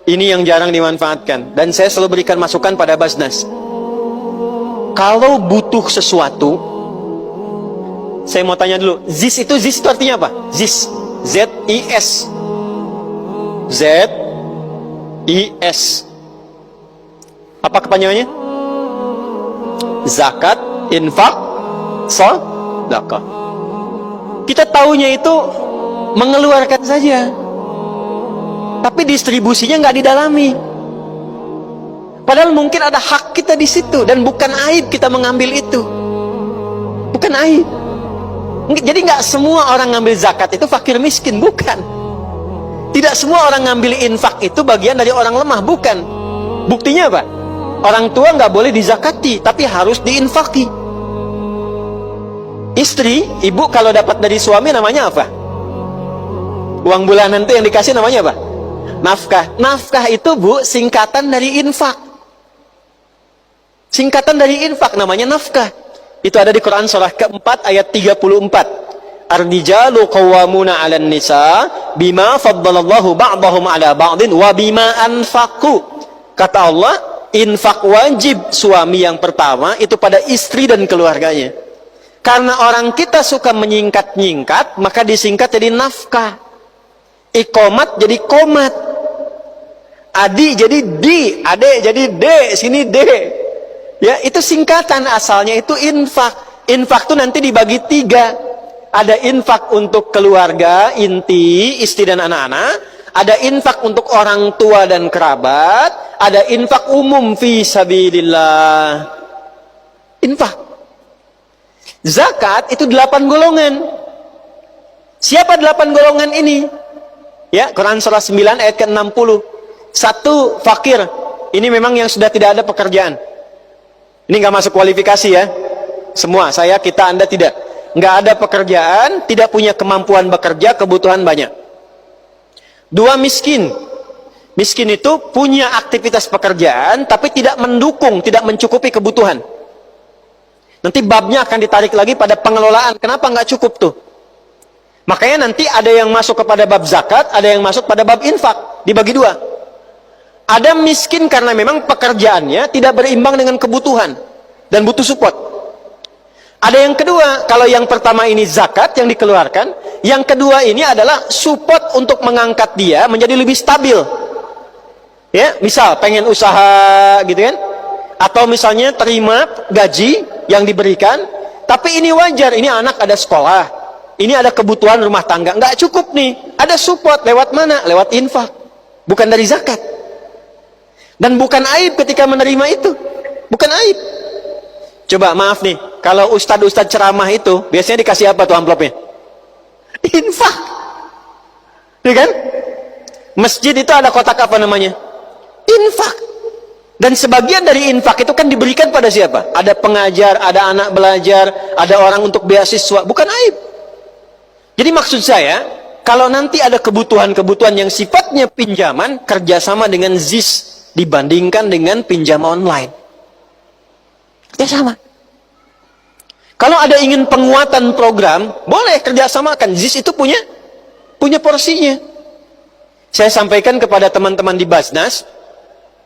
Ini yang jarang dimanfaatkan. Dan saya selalu berikan masukan pada Basnas. Kalau butuh sesuatu, saya mau tanya dulu, ZIS itu artinya apa? ZIS, Z-I-S. Z-I-S. Apa kepanjangannya? Zakat, infak, sedekah. Kita taunya itu mengeluarkan saja, tapi distribusinya nggak didalami. Padahal mungkin ada hak kita di situ, dan bukan aib kita mengambil itu. Bukan aib. Jadi nggak semua orang ngambil zakat itu fakir miskin, bukan. Tidak semua orang ngambil infak itu bagian dari orang lemah, bukan. Buktinya apa? Orang tua nggak boleh dizakati, tapi harus diinfaki. Istri, ibu kalau dapat dari suami namanya apa? Uang bulanan itu yang dikasih namanya apa? Nafkah. Nafkah itu, Bu, singkatan dari infak. Singkatan dari infak namanya nafkah. Itu ada di Quran surah keempat ayat 34. Ar-rijalu qawwamuna 'alan nisa bima faddalallahu ba'dahum 'ala ba'din wa bima anfaqu. Kata Allah, infak wajib suami yang pertama itu pada istri dan keluarganya. Karena orang kita suka menyingkat-nyingkat, maka disingkat jadi nafkah. Iqomat jadi komat. Adi jadi di, ade jadi de, sini de. Ya, itu singkatan, asalnya itu infak. Infak itu nanti dibagi 3. Ada infak untuk keluarga inti, istri dan anak-anak. Ada infak untuk orang tua dan kerabat. Ada infak umum fi sabilillah. Infak. Zakat itu 8 golongan. Siapa 8 golongan ini? Ya, Quran surah 9 ayat ke-60. 1, fakir. Ini memang yang sudah tidak ada pekerjaan. Ini nggak masuk kualifikasi ya. Semua, saya, kita, Anda tidak. Nggak ada pekerjaan, tidak punya kemampuan bekerja, kebutuhan banyak. 2, miskin. Miskin itu punya aktivitas pekerjaan, tapi tidak mendukung, tidak mencukupi kebutuhan. Nanti babnya akan ditarik lagi pada pengelolaan. Kenapa nggak cukup tuh? Makanya nanti ada yang masuk kepada bab zakat, ada yang masuk pada bab infak. Dibagi 2. Ada miskin karena memang pekerjaannya tidak berimbang dengan kebutuhan dan butuh support. Ada yang kedua, kalau yang pertama ini zakat yang dikeluarkan, yang kedua ini adalah support untuk mengangkat dia menjadi lebih stabil. Ya, misal pengen usaha gitu kan, atau misalnya terima gaji yang diberikan, tapi ini wajar, ini anak ada sekolah, ini ada kebutuhan rumah tangga, nggak cukup nih, ada support lewat mana? Lewat infak, bukan dari zakat. Dan bukan aib ketika menerima itu, bukan aib. Coba maaf nih, kalau ustadz ceramah itu biasanya dikasih apa tuh amplopnya? Infak, ya kan? Masjid itu ada kotak apa namanya? Infak. Dan sebagian dari infak itu kan diberikan pada siapa? Ada pengajar, ada anak belajar, ada orang untuk beasiswa, bukan aib. Jadi maksud saya, kalau nanti ada kebutuhan-kebutuhan yang sifatnya pinjaman, kerjasama dengan ZIS dibandingkan dengan pinjam online. Ya sama. Kalau ada ingin penguatan program, boleh kerjasamakan. ZIS itu punya porsinya. Saya sampaikan kepada teman-teman di Basnas,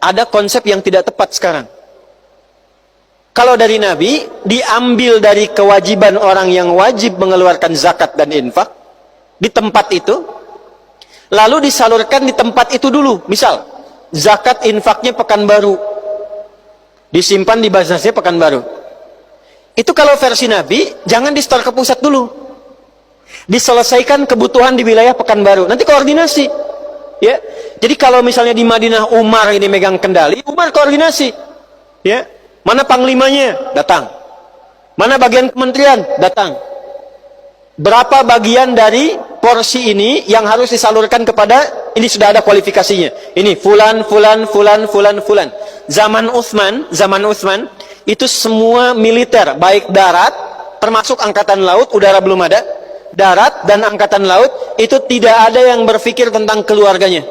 ada konsep yang tidak tepat sekarang. Kalau dari Nabi, diambil dari kewajiban orang yang wajib mengeluarkan zakat dan infak, di tempat itu, lalu disalurkan di tempat itu dulu. Misal, zakat infaknya Pekanbaru, disimpan di Basnasnya Pekanbaru. Itu kalau versi Nabi, jangan di-store ke pusat dulu. Diselesaikan kebutuhan di wilayah Pekanbaru. Nanti koordinasi. Ya. Jadi kalau misalnya di Madinah Umar ini megang kendali, Umar koordinasi. Ya. Mana panglimanya? Datang. Mana bagian kementerian? Datang. Berapa bagian dari porsi ini yang harus disalurkan kepada, ini sudah ada kualifikasinya. Ini fulan. Zaman Utsman itu semua militer, baik darat, termasuk angkatan laut, udara belum ada, darat dan angkatan laut, itu tidak ada yang berpikir tentang keluarganya.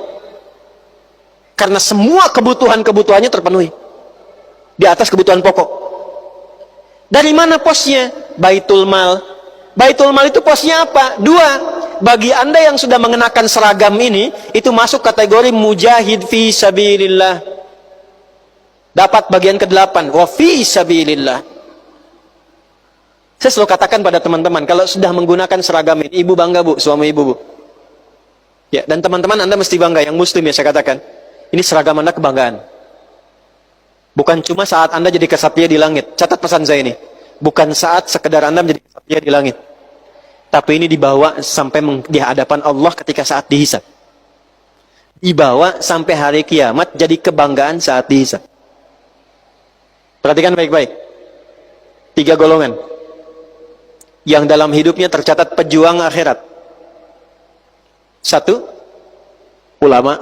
Karena semua kebutuhannya terpenuhi. Di atas kebutuhan pokok. Dari mana posnya? Baitul Mal. Baitul Mal itu posnya apa? 2. bagi Anda yang sudah mengenakan seragam ini, itu masuk kategori mujahid fi sabilillah. Dapat bagian ke-8, wa fi sabilillah. Saya selalu katakan pada teman-teman, kalau sudah menggunakan seragam ini, ibu bangga bu, suami ibu bu. Ya, dan teman-teman Anda mesti bangga, yang muslim ya saya katakan. Ini seragam Anda kebanggaan. Bukan cuma saat Anda jadi kesatria di langit. Catat pesan saya ini. Bukan saat sekedar Anda menjadi kesatria di langit. Tapi ini dibawa sampai di hadapan Allah ketika saat dihisab. Dibawa sampai hari kiamat jadi kebanggaan saat dihisab. Perhatikan baik-baik. 3 golongan yang dalam hidupnya tercatat pejuang akhirat. 1, ulama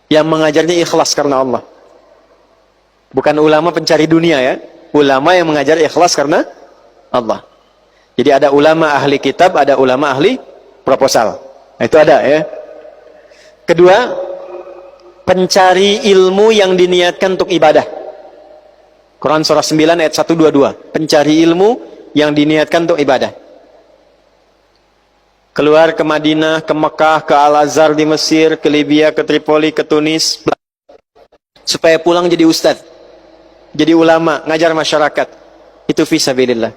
yang mengajarnya ikhlas karena Allah. Bukan ulama pencari dunia ya. Ulama yang mengajar ikhlas karena Allah. Jadi ada ulama ahli kitab, ada ulama ahli proposal. Nah, itu ada ya. Kedua, pencari ilmu yang diniatkan untuk ibadah. Quran surah 9 ayat 122. Pencari ilmu yang diniatkan untuk ibadah. Keluar ke Madinah, ke Mekah, ke Al-Azhar di Mesir, ke Libya, ke Tripoli, ke Tunis, supaya pulang jadi ustadz, jadi ulama, ngajar masyarakat. Itu fi sabilillah.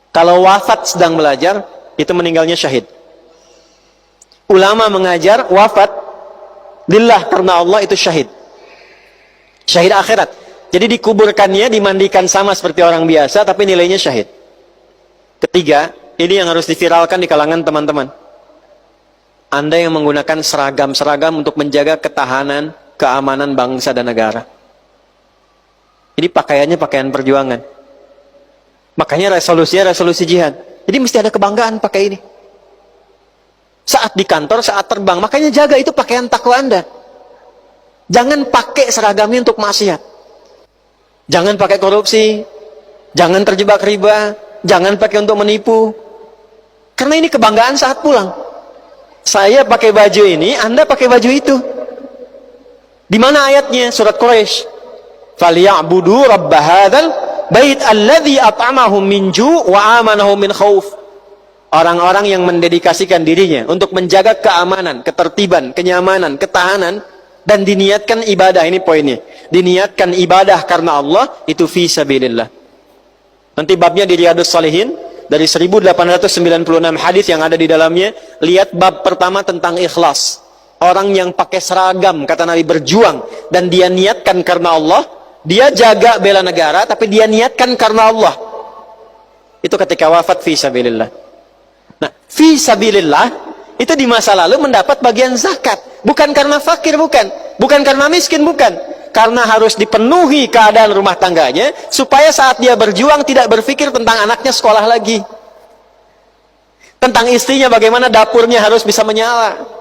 Kalau wafat sedang belajar, itu meninggalnya syahid. Ulama mengajar, wafat lillah karena Allah, itu syahid. Syahid akhirat. Jadi dikuburkannya, dimandikan sama seperti orang biasa, tapi nilainya syahid. Ketiga, ini yang harus diviralkan di kalangan teman-teman. Anda yang menggunakan seragam-seragam untuk menjaga ketahanan, keamanan bangsa dan negara. Ini pakaiannya pakaian perjuangan. Makanya resolusinya resolusi jihad. Jadi mesti ada kebanggaan pakai ini. Saat di kantor, saat terbang. Makanya jaga itu pakaian takwa Anda. Jangan pakai seragamnya untuk maksiat. Jangan pakai korupsi. Jangan terjebak riba. Jangan pakai untuk menipu. Karena ini kebanggaan saat pulang. Saya pakai baju ini, Anda pakai baju itu. Di mana ayatnya? Surat Quraisy. Falyabudu rabb hadzal bait alladzi at'amahum min ju' wa amanahum min khauf. Orang-orang yang mendedikasikan dirinya untuk menjaga keamanan, ketertiban, kenyamanan, ketahanan, dan diniatkan ibadah. Ini poinnya. Diniatkan ibadah karena Allah, itu fi sabilillah. Nanti babnya di Riyadhus Shalihin, dari 1896 hadis yang ada di dalamnya. Lihat bab pertama tentang ikhlas. Orang yang pakai seragam, kata Nabi, berjuang, dan dia niatkan karena Allah. Dia jaga bela negara, tapi dia niatkan karena Allah. Itu ketika wafat fi sabilillah. Nah, fi sabilillah itu di masa lalu mendapat bagian zakat. Bukan karena fakir, bukan. Bukan karena miskin, bukan. Karena harus dipenuhi keadaan rumah tangganya, supaya saat dia berjuang tidak berpikir tentang anaknya sekolah lagi. Tentang istrinya bagaimana dapurnya harus bisa menyala.